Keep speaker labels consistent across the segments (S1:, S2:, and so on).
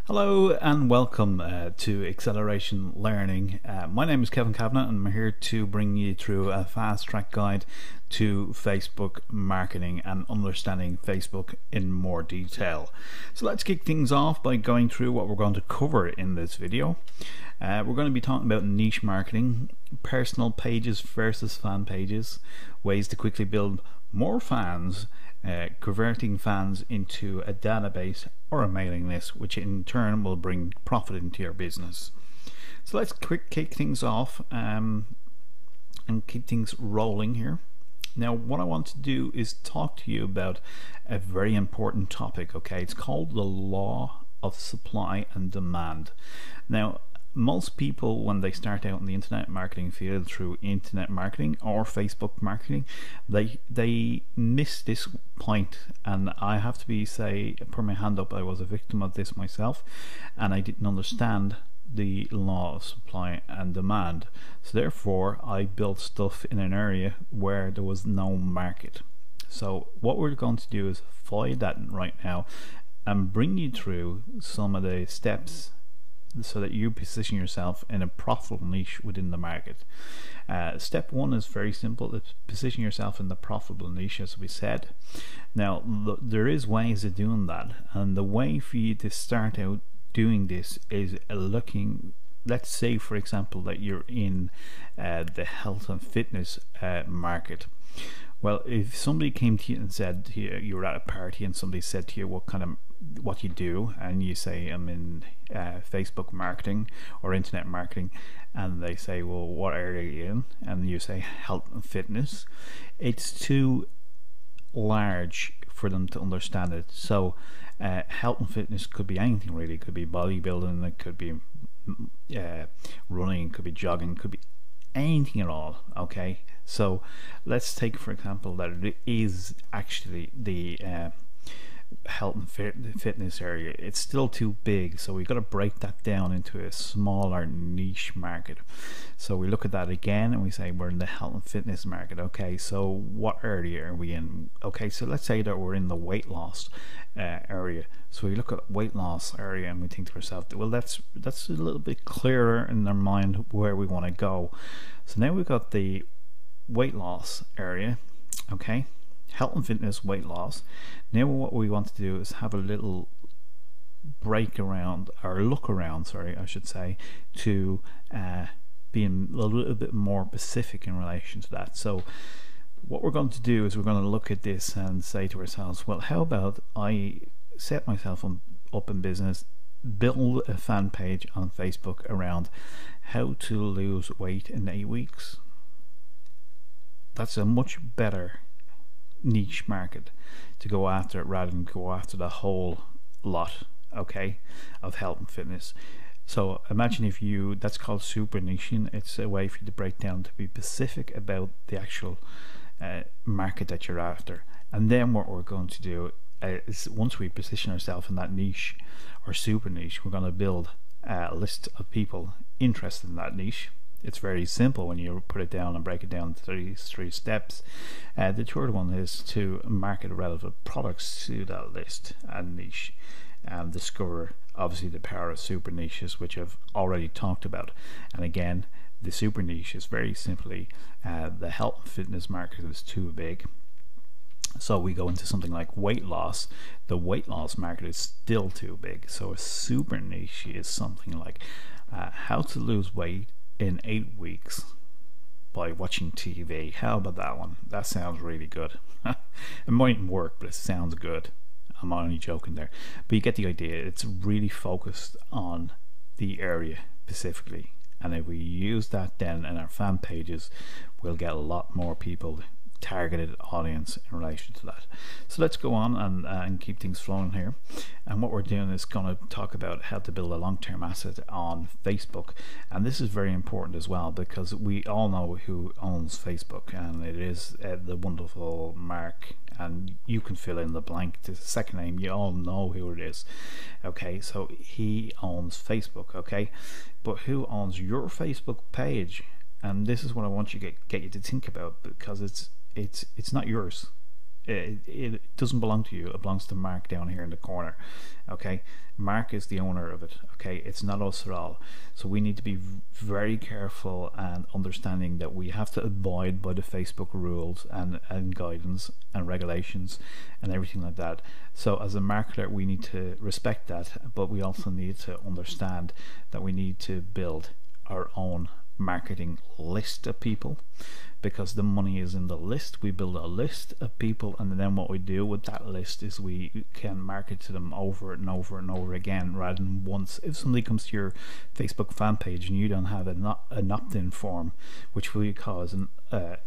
S1: Hello and welcome to Acceleration Learning. My name is Kevin Kavanagh and I'm here to bring you through a fast track guide to Facebook marketing and understanding Facebook in more detail. So let's kick things off by going through what we're going to cover in this video. We're going to be talking about niche marketing, personal pages versus fan pages, ways to quickly build more fans, converting fans into a database or a mailing list, which in turn will bring profit into your business. So let's kick things off and keep things rolling here. Now what I want to do is talk to you about a very important topic. Okay, it's called the law of supply and demand. Now most people, when they start out in the internet marketing field through internet marketing or Facebook marketing, they miss this point, and I have to put my hand up, I was a victim of this myself, and I didn't understand the law of supply and demand. So therefore I built stuff in an area where there was no market. So what we're going to do is follow that right now and bring you through some of the steps so that you position yourself in a profitable niche within the market. Step one is very simple. It's position yourself in the profitable niche, as we said. Now there is ways of doing that, and the way for you to start out doing this is looking, let's say for example that you're in the health and fitness market. Well, if somebody came to you and said to you, you were at a party and somebody said to you what you do, and you say I'm in Facebook marketing or internet marketing, and they say, well, what area are you in? And you say health and fitness, it's too large for them to understand it. So health and fitness could be anything really. It could be bodybuilding, it could be running, it could be jogging, it could be anything at all. Okay, so let's take for example that it is actually the health and fitness area. It's still too big, so we've got to break that down into a smaller niche market. So we look at that again and we say we're in the health and fitness market. Okay, so what area are we in? Okay, so let's say that we're in the weight loss area. So we look at weight loss area and we think to ourselves, well, that's a little bit clearer in our mind where we want to go. So now we've got the weight loss area. Okay, health and fitness, weight loss. Now what we want to do is have a little break around, or look around, sorry, I should say, to being a little bit more specific in relation to that. So what we're going to do is we're going to look at this and say to ourselves, well, how about I set myself up in business, build a fan page on Facebook around how to lose weight in 8 weeks. That's a much better niche market to go after rather than go after the whole lot, okay, of health and fitness. So imagine if you, that's called super niching. It's a way for you to break down, to be specific about the actual market that you're after. And then what we're going to do is, once we position ourselves in that niche or super niche, we're going to build a list of people interested in that niche. It's very simple when you put it down and break it down into these 3 steps. The third one is to market relevant products to that list and niche, and discover obviously the power of super niches, which I've already talked about. And again, the super niche is very simply the health and fitness market is too big. So we go into something like weight loss. The weight loss market is still too big. So a super niche is something like how to lose weight in 8 weeks by watching TV. How about that one? That sounds really good. It mightn't work, but it sounds good. I'm only joking there, but you get the idea. It's really focused on the area specifically, and if we use that then in our fan pages, we'll get a lot more people, targeted audience in relation to that. So let's go on and keep things flowing here. And what we're doing is going to talk about how to build a long-term asset on Facebook. And this is very important as well, because we all know who owns Facebook, and it is the wonderful Mark, and you can fill in the blank to the second name. You all know who it is. Okay, so he owns Facebook. Okay, but who owns your Facebook page? And this is what I want you to get you to think about, because it's not yours. it doesn't belong to you. It belongs to Mark down here in the corner. Okay, Mark is the owner of it. Okay, it's not us at all. So we need to be very careful and understanding that we have to abide by the Facebook rules and guidance and regulations and everything like that. So as a marketer, we need to respect that, but we also need to understand that we need to build our own marketing list of people, because the money is in the list. We build a list of people, and then what we do with that list is we can market to them over and over and over again, rather than once. If somebody comes to your Facebook fan page and you don't have an opt-in form, which we call as an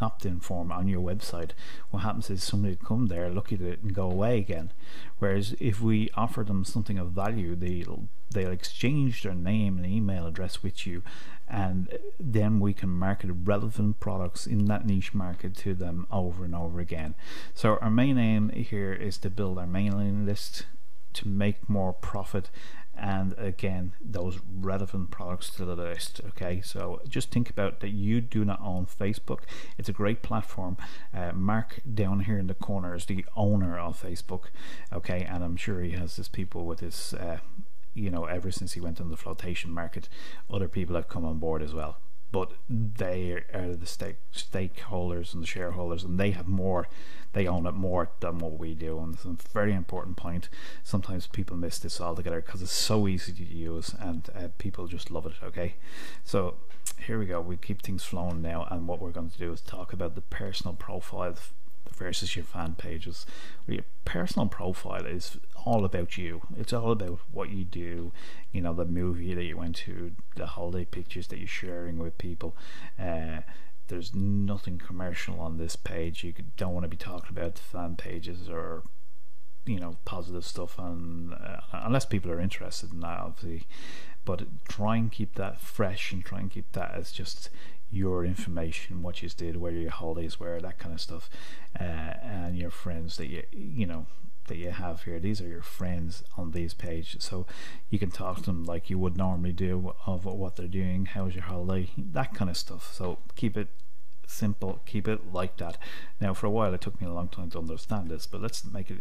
S1: opt-in form on your website, what happens is somebody will come there, look at it and go away again. Whereas if we offer them something of value, they'll exchange their name and email address with you, and then we can market relevant products in that niche market to them over and over again. So our main aim here is to build our mailing list to make more profit, and again, those relevant products to the list. Okay, so just think about that. You do not own Facebook. It's a great platform. Mark down here in the corner is the owner of Facebook. Okay, and I'm sure he has his people with his ever since he went on the flotation market, other people have come on board as well, but they are the stakeholders and the shareholders, and they own it more than what we do. And it's a very important point. Sometimes people miss this altogether because it's so easy to use, and people just love it. Okay, so here we go. We keep things flowing now, and what we're going to do is talk about the personal profile versus your fan pages. Your personal profile is all about you. It's all about what you do, the movie that you went to, the holiday pictures that you're sharing with people. There's nothing commercial on this page. You don't want to be talking about fan pages or positive stuff, unless people are interested in that, obviously. But try and keep that fresh, and try and keep that as just your information, what you did, where your holidays were, that kind of stuff, and your friends that that you have here. These are your friends on these pages, so you can talk to them like you would normally do of what they're doing, how's your holiday, that kind of stuff. So keep it simple, keep it like that. Now, for a while it took me a long time to understand this, but let's make it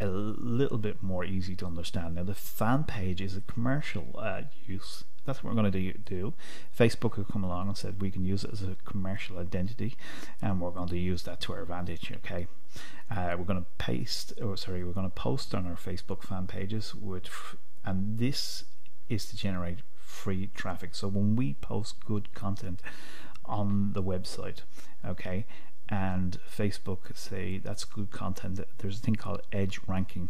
S1: a little bit more easy to understand. Now, the fan page is a commercial use. That's what we're going to do. Facebook have come along and said we can use it as a commercial identity, and we're going to use that to our advantage. Okay, we're going to post on our Facebook fan pages and this is to generate free traffic. So when we post good content on the website, okay, and Facebook say that's good content, there's a thing called edge ranking,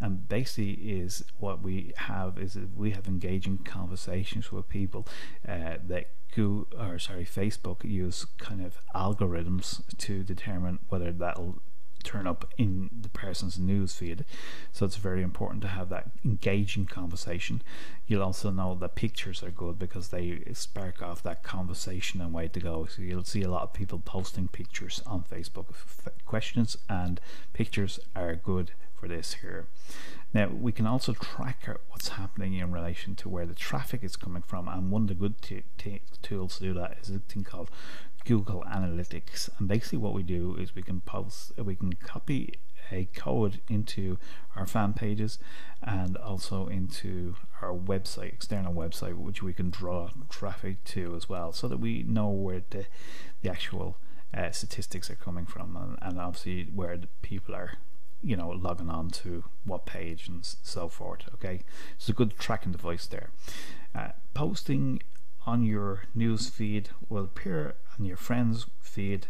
S1: and basically is what we have is that we have engaging conversations with people that Facebook use kind of algorithms to determine whether that'll turn up in the person's news feed. So it's very important to have that engaging conversation. You'll also know that pictures are good because they spark off that conversation and way to go. So you'll see a lot of people posting pictures on Facebook. Questions and pictures are good for this here. Now, we can also track what's happening in relation to where the traffic is coming from, and one of the good tools to do that is a thing called Google Analytics. And basically what we do is we can copy a code into our fan pages and also into our website, external website, which we can draw traffic to as well, so that we know where the actual statistics are coming from, and obviously where the people are logging on to what page and so forth. Okay, it's a good tracking device there. Posting on your news feed will appear on your friends feed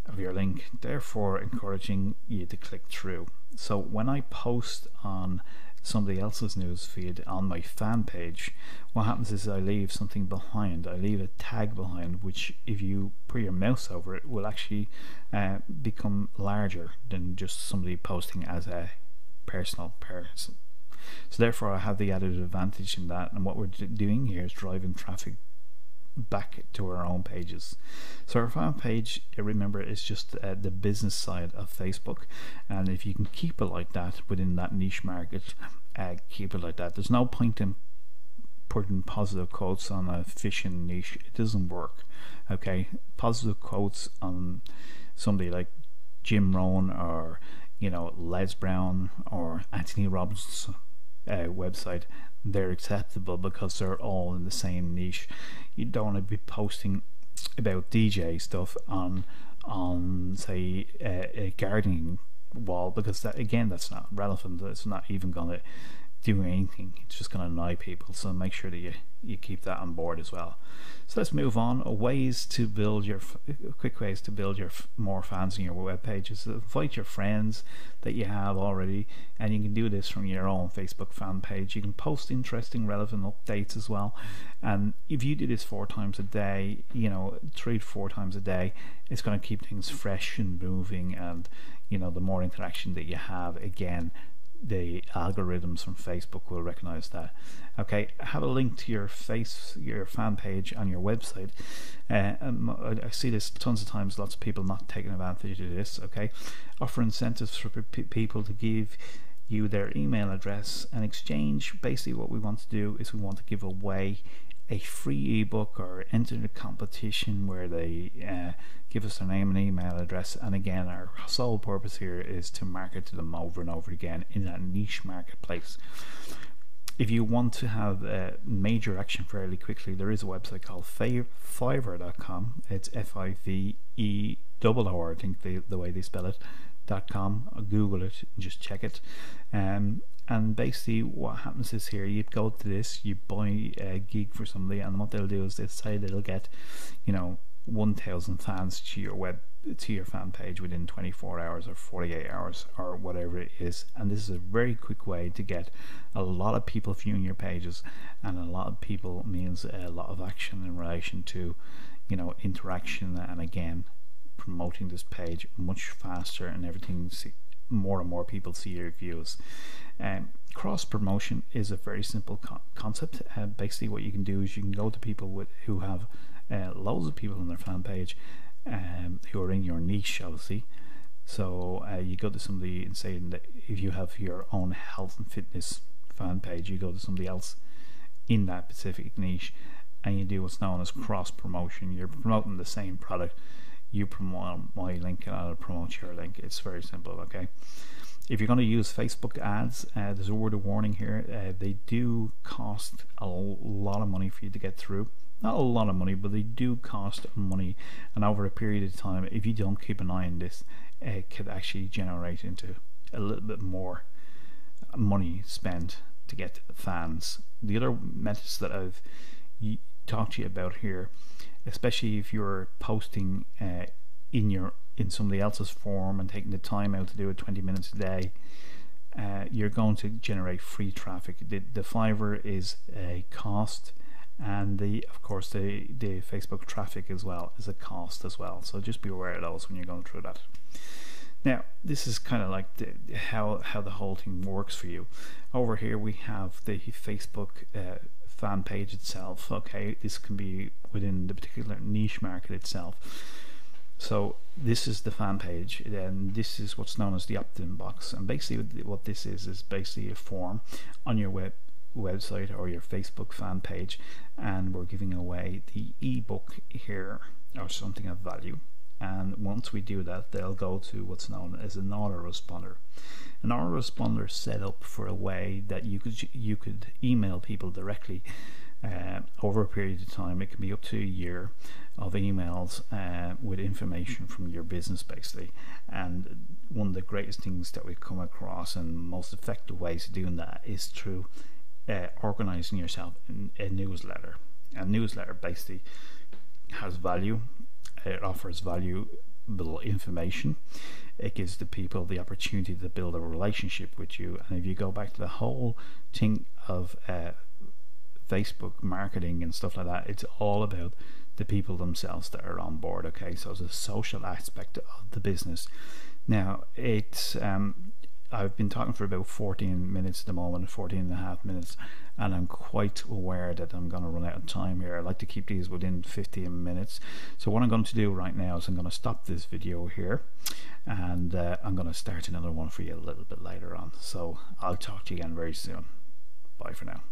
S1: of your link, therefore encouraging you to click through. So when I post on somebody else's news feed on my fan page, what happens is I leave something behind. I leave a tag behind, which if you put your mouse over it will actually become larger than just somebody posting as a personal person. So therefore I have the added advantage in that, and what we're doing here is driving traffic back to our own pages. So our fan page, remember, is just the business side of Facebook, and if you can keep it like that within that niche market, keep it like that. There's no point in putting positive quotes on a fishing niche. It doesn't work. Okay, positive quotes on somebody like Jim Rohn or Les Brown or Anthony Robbins' website, they're acceptable because they're all in the same niche. You don't want to be posting about DJ stuff on say a gardening wall, because that's not relevant. It's not even going to do anything. It's just going to annoy people. So make sure that you keep that on board as well. So let's move on. Quick ways to build your more fans on your web pages. Invite your friends that you have already, and you can do this from your own Facebook fan page. You can post interesting, relevant updates as well. And if you do this 4 times a day, 3 to 4 times a day, it's going to keep things fresh and moving. And the more interaction that you have, again, the algorithms from Facebook will recognize that. Okay, have a link to your fan page on your website. I see this tons of times, lots of people not taking advantage of this. Okay, offer incentives for people to give you their email address and exchange. Basically what we want to do is we want to give away a free ebook or enter a competition where they give us their name and email address. And again, our sole purpose here is to market to them over and over again in that niche marketplace. If you want to have major action fairly quickly, there is a website called Fiverr.com. It's FIVERR, I think the way they spell it, .com. Google it and just check it. And basically what happens is, here you go to this, you buy a gig for somebody, and what they'll do is they say they'll get 1,000 fans to your fan page within 24 hours or 48 hours or whatever it is. And this is a very quick way to get a lot of people viewing your pages, and a lot of people means a lot of action in relation to interaction, and again promoting this page much faster, and everything, more and more people see your views. Cross promotion is a very simple concept. Basically what you can do is you can go to people who have loads of people on their fan page who are in your niche, obviously. So you go to somebody and say that if you have your own health and fitness fan page, you go to somebody else in that specific niche and you do what's known as cross promotion. You're promoting the same product. You promote my link and I'll promote your link. It's very simple. Okay, if you're going to use Facebook ads, there's a word of warning here. They do cost a lot of money for you to get through. Not a lot of money, but they do cost money, and over a period of time, if you don't keep an eye on this, it could actually generate into a little bit more money spent to get fans. The other methods that I've talked to you about here, especially if you're posting in somebody else's form and taking the time out to do it 20 minutes a day, you're going to generate free traffic. The Fiverr is a cost, and of course the Facebook traffic as well is a cost as well. So just be aware of those when you're going through that. Now this is kind of like how the whole thing works for you. Over here we have the Facebook fan page itself. Okay, this can be within the particular niche market itself. So this is the fan page, and this is what's known as the opt-in box. And basically what this is basically a form on your website or your Facebook fan page, and we're giving away the ebook here or something of value. And once we do that, they'll go to what's known as an autoresponder. An autoresponder is set up for a way that you could email people directly over a period of time. It can be up to a year of emails with information from your business, basically. And one of the greatest things that we've come across and most effective ways of doing that is through organizing yourself in a newsletter. A newsletter basically has value. It offers valuable information. It gives the people the opportunity to build a relationship with you. And if you go back to the whole thing of Facebook marketing and stuff like that, it's all about the people themselves that are on board. Okay, so it's a social aspect of the business. Now it's I've been talking for about 14 minutes at the moment, 14 and a half minutes, and I'm quite aware that I'm going to run out of time here. I like to keep these within 15 minutes. So what I'm going to do right now is I'm going to stop this video here, and I'm going to start another one for you a little bit later on. So I'll talk to you again very soon. Bye for now.